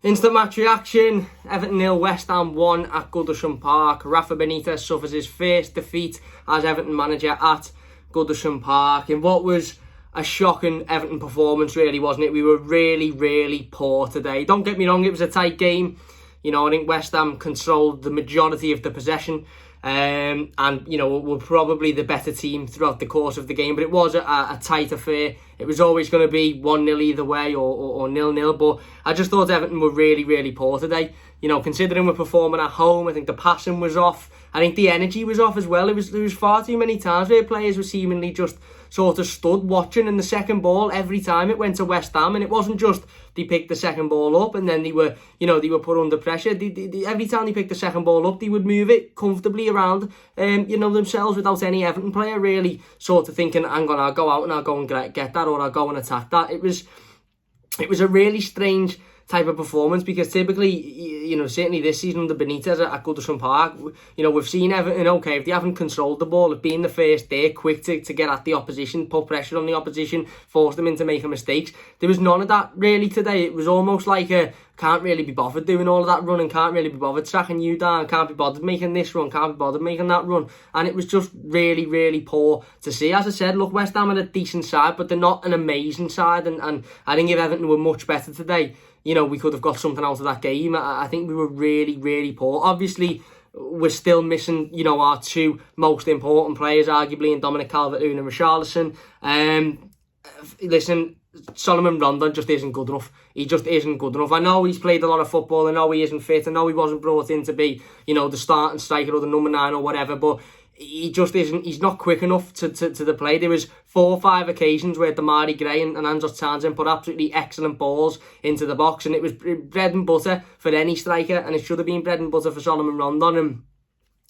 Instant match reaction. Everton 0, West Ham 1 at Goodison Park. Rafa Benitez suffers his first defeat as Everton manager at Goodison Park in what was a shocking Everton performance, really, wasn't it? We were really, really poor today. Don't get me wrong, it was a tight game. You know, I think West Ham controlled the majority of the possession. And, you know, were probably the better team throughout the course of the game. But it was a tight affair. It was always going to be 1-0 either way or 0-0. But I just thought Everton were really, really poor today. You know, considering we're performing at home, I think the passing was off. I think the energy was off as well. There was far too many times where players were seemingly just sort of stood watching, and the second ball every time it went to West Ham, and it wasn't just they picked the second ball up and then they were put under pressure. Every time they picked the second ball up, they would move it comfortably around, themselves without any Everton player really sort of thinking, hang on, I'll go out and I'll go and get that, or I'll go and attack that. It was a really strange type of performance, because typically, you know, certainly this season under Benitez at Goodison Park, you know, we've seen Everton, okay, if they haven't controlled the ball, if being the first there, quick to get at the opposition, put pressure on the opposition, force them into making mistakes. There was none of that really today. It was almost like can't really be bothered doing all of that running, can't really be bothered tracking you down, can't be bothered making this run, can't be bothered making that run. And it was just really, really poor to see. As I said, look, West Ham are a decent side, but they're not an amazing side. And I think if Everton were much better today, you know, we could have got something out of that game. I think we were really, really poor. Obviously, we're still missing, you know, our two most important players, arguably, in Dominic Calvert-Lewin and Richarlison. Listen, Solomon Rondon just isn't good enough. He just isn't good enough. I know he's played a lot of football. I know he isn't fit. I know he wasn't brought in to be, you know, the starting striker or the number 9 or whatever, but he just isn't. He's not quick enough to the play. There was 4 or 5 occasions where Damari Gray and Andros Townsend put absolutely excellent balls into the box, and it was bread and butter for any striker, and it should have been bread and butter for Solomon Rondon. And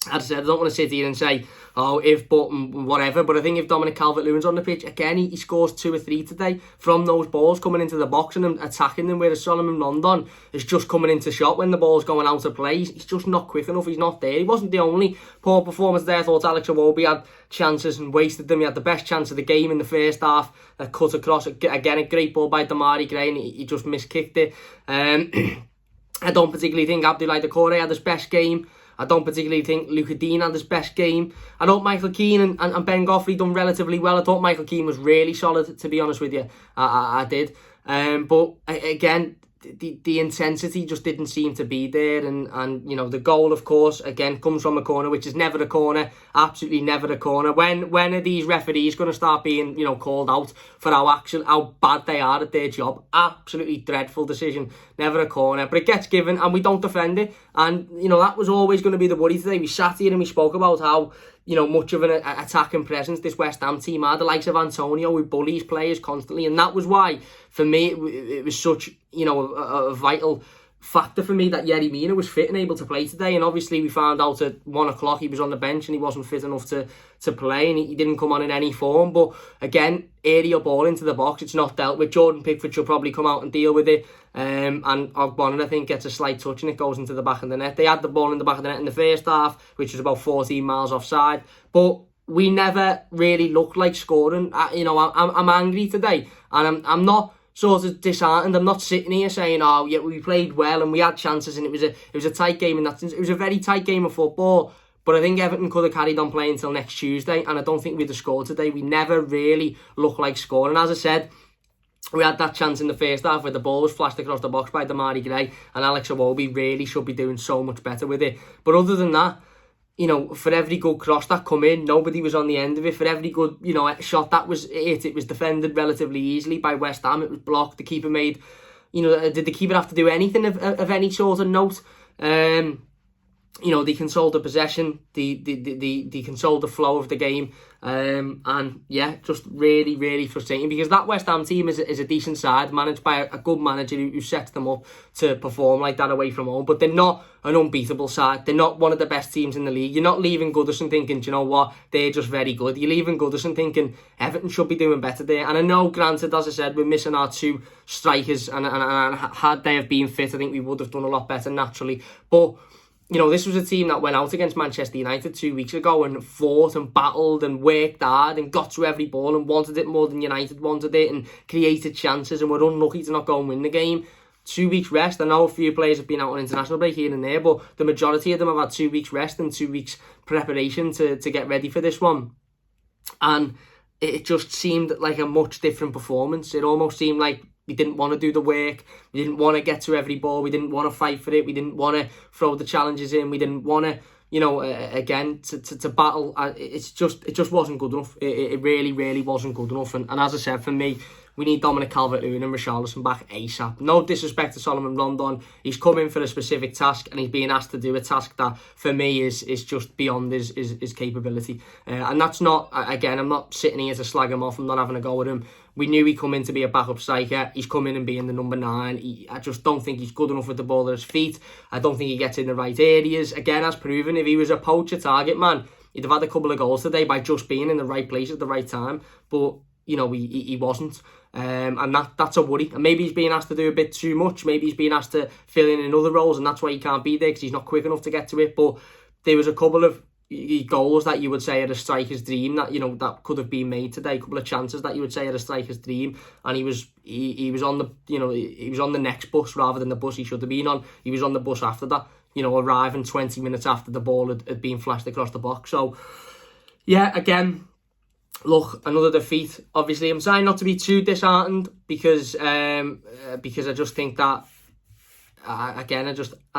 as I said, I don't want to sit here and say, oh, if, but, and whatever, but I think if Dominic Calvert-Lewin's on the pitch, again, he scores 2 or 3 today from those balls coming into the box and attacking them, whereas Solomon Rondon is just coming into shot when the ball's going out of play. He's just not quick enough, he's not there. He wasn't the only poor performance there. I thought Alex Iwobi had chances and wasted them. He had the best chance of the game in the first half, that cut across, again, a great ball by Damari Gray, and he just miskicked it. I don't particularly think Abdoulaye Doucouré had his best game. I don't particularly think Luca Dean had his best game. I thought Michael Keane and Ben Goffrey done relatively well. I thought Michael Keane was really solid, to be honest with you. I did. But again, the intensity just didn't seem to be there. And you know, the goal, of course, again, comes from a corner, which is never a corner. Absolutely never a corner. When are these referees going to start being, you know, called out for how bad they are at their job? Absolutely dreadful decision. Never a corner. But it gets given and we don't defend it. And, you know, that was always going to be the worry today. We sat here and we spoke about how, you know, much of an attacking presence this West Ham team are. The likes of Antonio, who bullies players constantly. And that was why, for me, it was such, you know, a vital factor for me that Yerry Mina was fit and able to play today. And obviously we found out at 1 o'clock he was on the bench and he wasn't fit enough to play, and he didn't come on in any form. But again, aerial ball into the box, it's not dealt with. Jordan Pickford should probably come out and deal with it. And Ogbonin, I think, gets a slight touch and it goes into the back of the net. They had the ball in the back of the net in the first half, which was about 14 miles offside. But we never really looked like scoring. You know, I'm angry today, and I'm not sort of disheartened. I'm not sitting here saying, oh yeah, we played well and we had chances and it was a tight game in that sense. It was a very tight game of football, but I think Everton could have carried on playing until next Tuesday, and I don't think we'd have scored today. We never really looked like scoring. As I said, we had that chance in the first half where the ball was flashed across the box by Damari Gray, and Alex Iwobi really should be doing so much better with it. But other than that, you know, for every good cross that come in, nobody was on the end of it. For every good, you know, shot that was it was defended relatively easily by West Ham. It was blocked. The keeper made, you know, did the keeper have to do anything of any sort of note? You know, they controlled the possession, they controlled the flow of the game, and yeah, just really, really frustrating, because that West Ham team is a decent side, managed by a good manager who sets them up to perform like that away from home. But they're not an unbeatable side. They're not one of the best teams in the league. You're not leaving Goodison thinking, do you know what, they're just very good. You're leaving Goodison thinking Everton should be doing better there. And I know, granted, as I said, we're missing our 2 strikers, and had they have been fit, I think we would have done a lot better naturally. But you know, this was a team that went out against Manchester United 2 weeks ago and fought and battled and worked hard and got to every ball and wanted it more than United wanted it and created chances and were unlucky to not go and win the game. 2 weeks rest. I know a few players have been out on international break here and there, but the majority of them have had 2 weeks rest and 2 weeks preparation to get ready for this one. And it just seemed like a much different performance. It almost seemed like we didn't want to do the work. We didn't want to get to every ball. We didn't want to fight for it. We didn't want to throw the challenges in. We didn't want to, again, to battle. It just wasn't good enough. It really, really wasn't good enough. And as I said, for me, we need Dominic Calvert-Lewin and Richarlison back ASAP. No disrespect to Solomon Rondon. He's come in for a specific task and he's being asked to do a task that, for me, is just beyond his capability. And that's not, again, I'm not sitting here to slag him off. I'm not having a go at him. We knew he'd come in to be a backup striker. He's come in and being the number 9. I just don't think he's good enough with the ball at his feet. I don't think he gets in the right areas. Again, as proven, if he was a poacher target man, he'd have had a couple of goals today by just being in the right place at the right time. But, he wasn't. And that's a worry. And maybe he's being asked to do a bit too much. Maybe he's being asked to fill in other roles, and that's why he can't be there, because he's not quick enough to get to it. But there was a couple of goals that you would say are a striker's dream that that could have been made today. A couple of chances that you would say are a striker's dream, and he was on the he was on the next bus rather than the bus he should have been on. He was on the bus after that, arriving 20 minutes after the ball had been flashed across the box. So yeah, again, look, another defeat. Obviously, I'm trying not to be too disheartened because I just think that I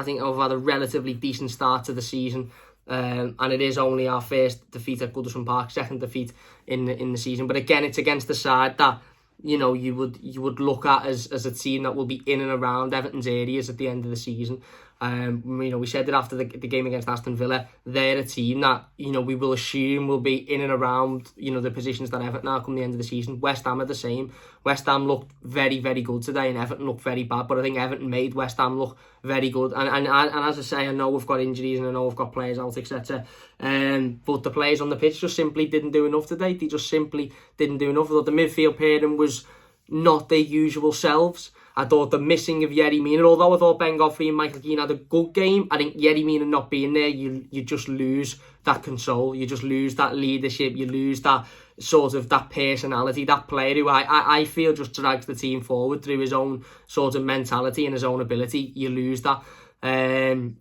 think I've had a relatively decent start to the season. And it is only our first defeat at Goodison Park, second defeat in the season. But again, it's against the side that you would look at as a team that will be in and around Everton's areas at the end of the season. We said it after the game against Aston Villa. They're a team that we will assume will be in and around the positions that Everton are come the end of the season. West Ham are the same. West Ham looked very, very good today, and Everton looked very bad. But I think Everton made West Ham look very good. And as I say, I know we've got injuries and I know we've got players out, etc. But the players on the pitch just simply didn't do enough today. They just simply didn't do enough. I thought the midfield pairing was not their usual selves. I thought the missing of Yerry Mina, although I thought Ben Godfrey and Michael Keane had a good game, I think Yerry Mina not being there, you just lose that control, you just lose that leadership, you lose that sort of that personality, that player who I feel just drags the team forward through his own sort of mentality and his own ability. You lose that. And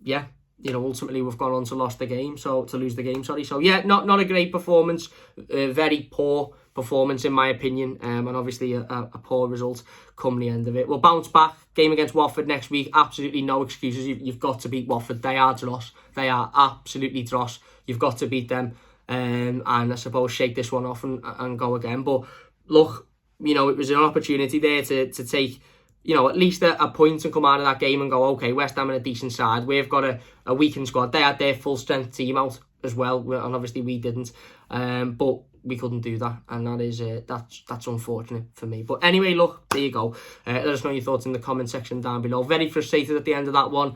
yeah, ultimately we've gone on to lose the game. So yeah, not a great performance, very poor performance in my opinion, and obviously a poor result come the end of it. We'll bounce back. Game against Watford next week. Absolutely no excuses. You've got to beat Watford. They are dross. They are absolutely dross. You've got to beat them, and I suppose shake this one off and go again. But look, it was an opportunity there to take at least a point and come out of that game and go, okay, West Ham in a decent side. We've got a weakened squad. They had their full strength team out as well, and obviously we didn't. But we couldn't do that, and that is that's unfortunate for me. But anyway, look, there you go. Let us know your thoughts in the comment section down below. Very frustrated at the end of that one,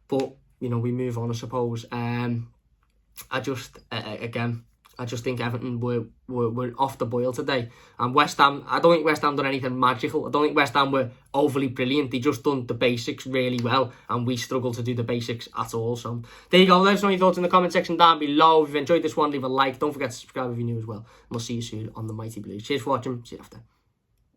but we move on, I suppose. I just think Everton were off the boil today, and West Ham. I don't think West Ham done anything magical. I don't think West Ham were overly brilliant. They just done the basics really well, and we struggled to do the basics at all. So there you go. Let us know your thoughts in the comment section down below. If you've enjoyed this one, leave a like. Don't forget to subscribe if you're new as well. And we'll see you soon on the Mighty Blues. Cheers for watching. See you after.